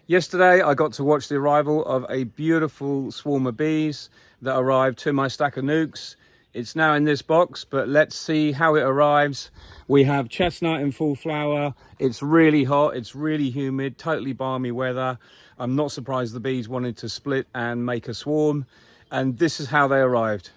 Yesterday I got to watch the arrival of a beautiful swarm of bees that arrived to my stack of nukes. It's now in this box, but let's see how it arrives. We have chestnut in full flower. It's really hot, it's really humid, totally balmy weather. I'm not surprised the bees wanted to split and make a swarm, and this is how they arrived.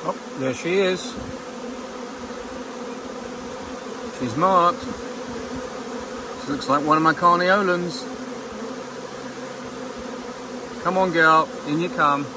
Oh, there she is. She's marked. She looks like one of my carneolans. Come on, girl, in you come.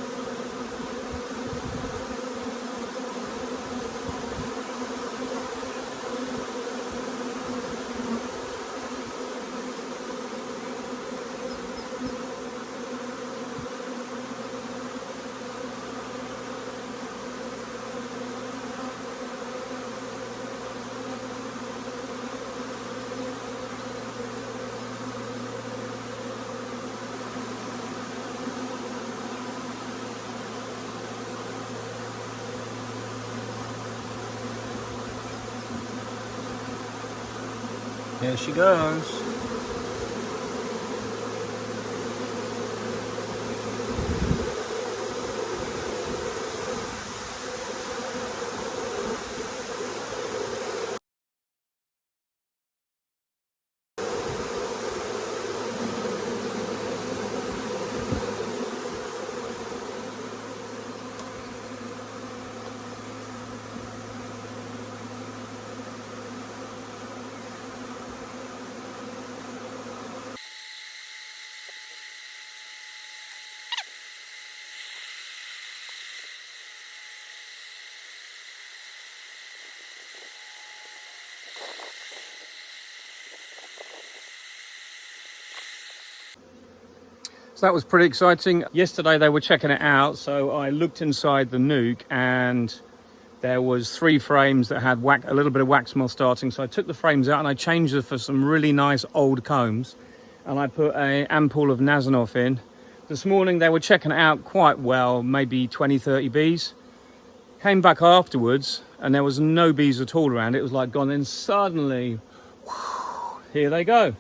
Here she goes. So that was pretty exciting. Yesterday they were checking it out, so I looked inside the nuke and there was 3 frames that had a little bit of wax moth starting. So I took the frames out and I changed them for some really nice old combs, and I put an ampoule of Nasanoff in. This morning they were checking it out quite well, maybe 20-30 bees. Came back afterwards and there was no bees at all around. It was like gone. Then suddenly, whew, here they go.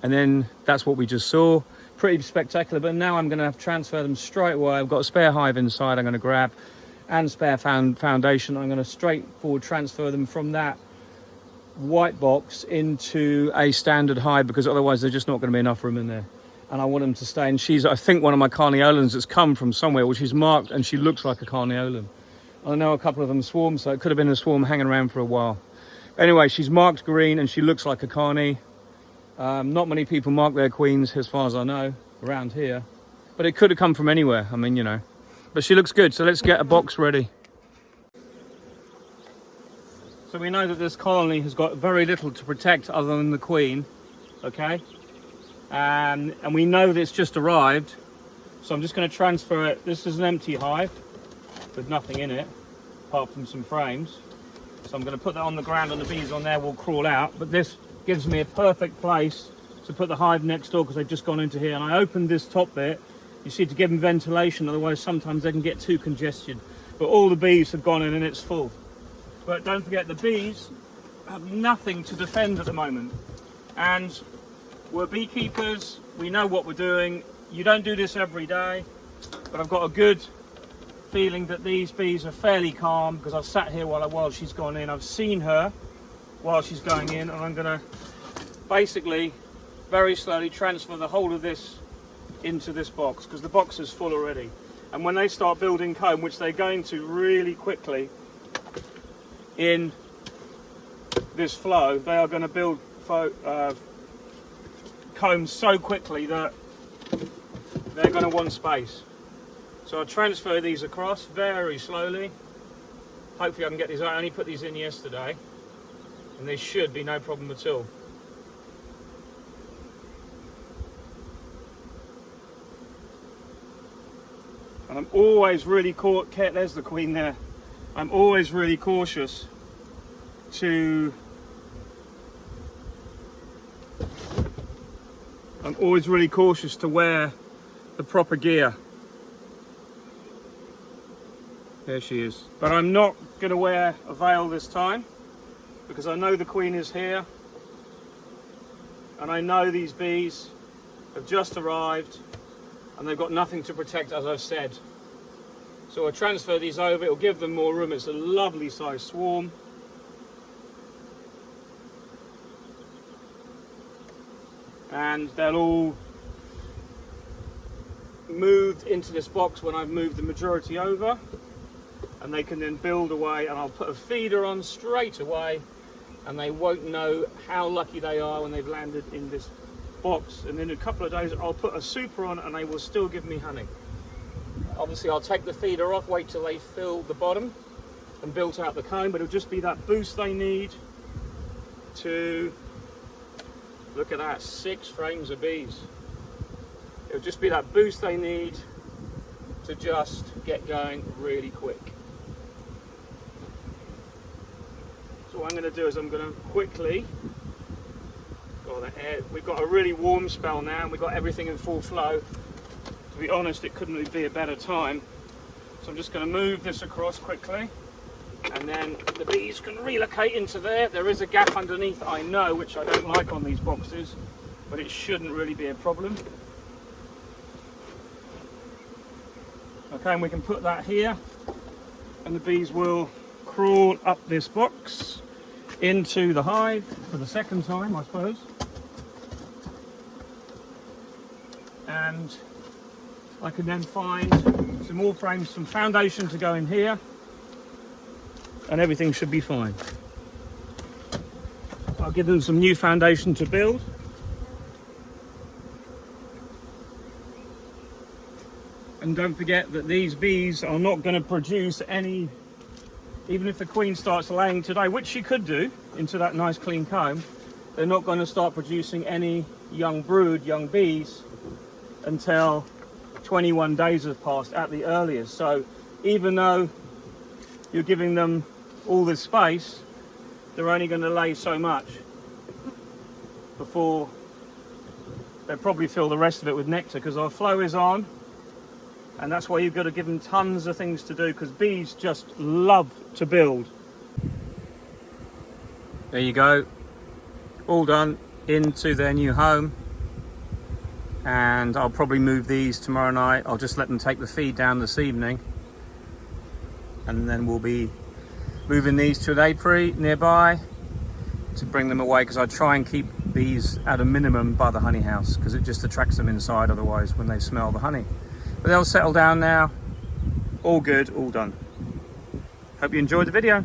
And then that's what we just saw. Pretty spectacular. But now I'm going to have to transfer them straight away. I've got a spare hive inside I'm going to grab, and spare foundation. I'm going to straightforward transfer them from that white box into a standard hive, because otherwise there's just not going to be enough room in there. And I want them to stay. And she's, I think, one of my carneolans that's come from somewhere, which is marked, and she looks like a carneolan. I know a couple of them swarm, so it could have been a swarm hanging around for a while. Anyway, she's marked green and she looks like a carney. Not many people mark their queens, as far as I know, around here. But it could have come from anywhere, I mean, you know. But she looks good, so let's get a box ready. So we know that this colony has got very little to protect other than the queen, okay? And we know that it's just arrived, so I'm just going to transfer it. This is an empty hive with nothing in it, apart from some frames. So I'm going to put that on the ground, and the bees on there will crawl out. But this gives me a perfect place to put the hive next door, because they've just gone into here. And I opened this top bit, you see, to give them ventilation, otherwise sometimes they can get too congested. But all the bees have gone in and it's full. But don't forget, the bees have nothing to defend at the moment. And we're beekeepers, we know what we're doing. You don't do this every day, but I've got a good feeling that these bees are fairly calm, because I've sat here while she's gone in. I've seen her while she's going in, and I'm going to basically very slowly transfer the whole of this into this box, because the box is full already. And when they start building comb, which they're going to really quickly in this flow, they are going to build comb so quickly that they're going to want space. So I'll transfer these across very slowly. Hopefully I can get these out. I only put these in yesterday, and there should be no problem at all. And I'm always really there's the queen there. I'm always really cautious to wear the proper gear. There she is. But I'm not going to wear a veil this time, because I know the queen is here, and I know these bees have just arrived and they've got nothing to protect, as I've said. So I'll transfer these over, it'll give them more room. It's a lovely sized swarm. And they'll all move into this box when I've moved the majority over, and they can then build away, and I'll put a feeder on straight away, and they won't know how lucky they are when they've landed in this box. And in a couple of days I'll put a super on, and they will still give me honey. Obviously I'll take the feeder off, wait till they fill the bottom and built out the comb, but it'll just be that boost they need to, look at that, 6 frames of bees. It'll just be that boost they need to just get going really quick. So what I'm going to do is I'm going to quickly, we've got a really warm spell now, and we've got everything in full flow. To be honest, it couldn't be a better time. So I'm just going to move this across quickly, and then the bees can relocate into there. There is a gap underneath, I know, which I don't like on these boxes, but it shouldn't really be a problem. Okay, and we can put that here, and the bees will crawl up this box into the hive for the second time, I suppose. And I can then find some more frames, some foundation to go in here, and everything should be fine. I'll give them some new foundation to build. And don't forget that these bees are not going to produce any, even if the queen starts laying today, which she could do into that nice clean comb, they're not going to start producing any young brood, young bees, until 21 days have passed at the earliest. So even though you're giving them all this space, they're only going to lay so much before they'll probably fill the rest of it with nectar, because our flow is on. And that's why you've got to give them tons of things to do, because bees just love to build. There you go, all done into their new home. And I'll probably move these tomorrow night. I'll just let them take the feed down this evening, and then we'll be moving these to an apiary nearby to bring them away, because I try and keep bees at a minimum by the honey house, because it just attracts them inside otherwise when they smell the honey. But they'll settle down now. All good, all done. Hope you enjoyed the video.